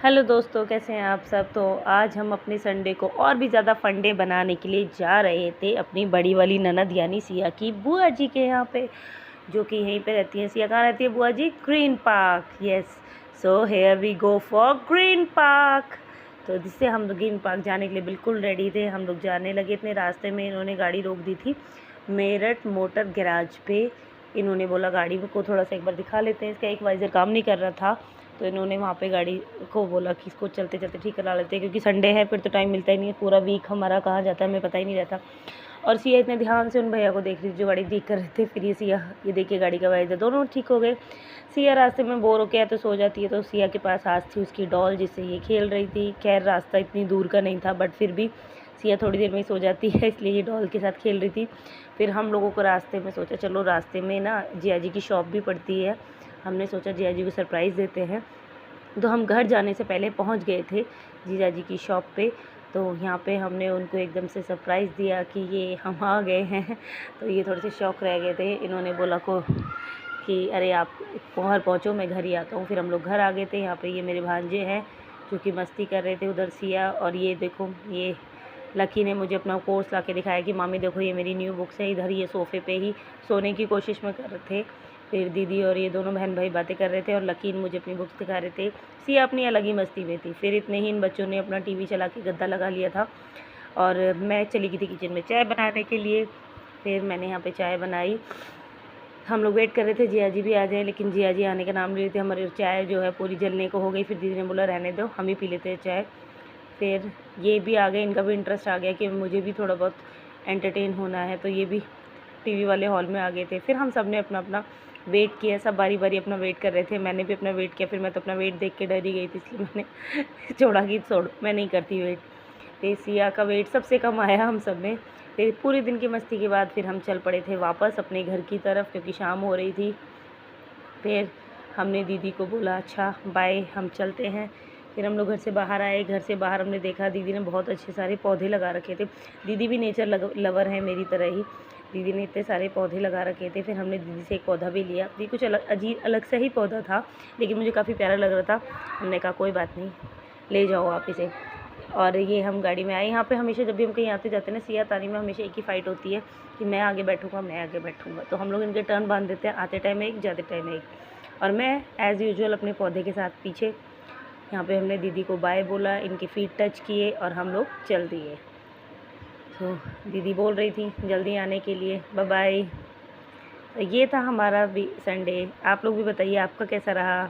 Hello दोस्तों, कैसे हैं आप सब। तो आज हम अपने संडे को और भी ज़्यादा फन डे बनाने के लिए जा रहे थे अपनी बड़ी वाली ननद यानी सिया की बुआ जी के यहाँ पे, जो कि यहीं पे रहती हैं। सिया कहाँ रहती है बुआ जी? Green Park. Yes, so here we go for Green Park. तो जिससे हम लोग ग्रीन पार्क जाने के लिए बिल्कुल रेडी थे। हम लोग जाने लगे थे। रास्ते में इन्होंने गाड़ी रोक दी थी मेरठ मोटर गैराज पे। इन्होंने बोला गाड़ी को थोड़ा सा एक बार दिखा लेते हैं, इसका एक वाइज़र काम नहीं कर रहा था। तो इन्होंने वहाँ पे गाड़ी को बोला कि इसको चलते चलते ठीक करा लेते हैं, क्योंकि संडे है, फिर तो टाइम मिलता ही नहीं है। पूरा वीक हमारा कहाँ जाता है हमें पता ही नहीं रहता। और सिया इतने ध्यान से उन भैया को देख रही थी जो गाड़ी ठीक कर रहे थे। फिर ये सिया ये देखिए गाड़ी का वाइज़र दोनों ठीक हो गए। सिया रास्ते में बोर हो गया तो सो जाती है। तो सिया के पास आज थी उसकी डॉल जिससे ये खेल रही थी। खैर रास्ता इतनी दूर का नहीं था, बट फिर भी सिया थोड़ी देर में ही सो जाती है, इसलिए ये डॉल के साथ खेल रही थी। फिर हम लोगों को रास्ते में सोचा चलो रास्ते में ना जिया जी की शॉप भी पड़ती है। हमने सोचा जिया जी को सरप्राइज़ देते हैं। तो हम घर जाने से पहले पहुंच गए थे जीजा जी की शॉप पे। तो यहाँ पे हमने उनको एकदम से सरप्राइज़ दिया कि ये हम आ गए हैं। तो ये थोड़े से शौक रह गए थे। इन्होंने बोला को कि अरे आप बाहर पहुँचो, मैं घर ही आता हूँ। फिर हम लोग घर आ गए थे। यहाँ पे ये मेरे भांजे हैं जो कि मस्ती कर रहे थे उधर सिया। और ये देखो ये लकी ने मुझे अपना कोर्स ला के दिखाया कि मामी देखो ये मेरी न्यू बुक्स है। इधर ये सोफ़े पे ही सोने की कोशिश में कर रहे थे। फिर दीदी और ये दोनों बहन भाई बातें कर रहे थे और लकीन मुझे अपनी बुक्स दिखा रहे थे। सिया अपनी अलग ही मस्ती में थी। फिर इतने ही इन बच्चों ने अपना टीवी चला के गद्दा लगा लिया था और मैं चली गई थी किचन में चाय बनाने के लिए। फिर मैंने यहाँ पे चाय बनाई। हम लोग वेट कर रहे थे जिया जी भी आ जाए, लेकिन जिया जी आने का नाम ले रहे थे। हमारी चाय जो है पूरी जलने को हो गई। फिर दीदी ने बोला रहने दो, हम ही पी लेते हैं चाय। फिर ये भी आ गए, इनका भी इंटरेस्ट आ गया कि मुझे भी थोड़ा बहुत एंटरटेन होना है। तो ये भी टीवी वाले हॉल में आ गए थे। फिर हम सब ने अपना अपना वेट किया, सब बारी बारी अपना वेट कर रहे थे। मैंने भी अपना वेट किया। फिर मैं तो अपना वेट देख के डर ही गई थी, इसलिए मैंने छोड़ा कि छोड़ मैं नहीं करती वेट। फिर सिया का वेट सबसे कम आया हम सब में। फिर पूरे दिन की मस्ती के बाद फिर हम चल पड़े थे वापस अपने घर की तरफ, क्योंकि शाम हो रही थी। फिर हमने दीदी को बोला अच्छा बाय, हम चलते हैं। फिर हम लोग घर से बाहर आए। घर से बाहर हमने देखा दीदी ने बहुत अच्छे सारे पौधे लगा रखे थे। दीदी भी नेचर लवर है मेरी तरह ही। दीदी ने इतने सारे पौधे लगा रखे थे। फिर हमने दीदी से एक पौधा भी लिया। ये कुछ अलग सा ही पौधा था, लेकिन मुझे काफ़ी प्यारा लग रहा था। हमने कहा कोई बात नहीं, ले जाओ आप इसे। और ये हम गाड़ी में आए। यहाँ पे हमेशा जब भी हम कहीं आते जाते हैं ना, सिया तानी में हमेशा एक ही फ़ाइट होती है कि मैं आगे बैठूँगा, मैं आगे बैठूँगा। तो हम लोग इनके टर्न बांध देते हैं, आते टाइम एक जाते टाइम एक। और मैं एज़ यूजुअल अपने पौधे के साथ पीछे। यहाँ पे हमने दीदी को बाय बोला, इनके फीट टच किए और हम लोग चल दिए। तो दीदी बोल रही थी जल्दी आने के लिए, बाय बाय। तो ये था हमारा भी संडे। आप लोग भी बताइए आपका कैसा रहा।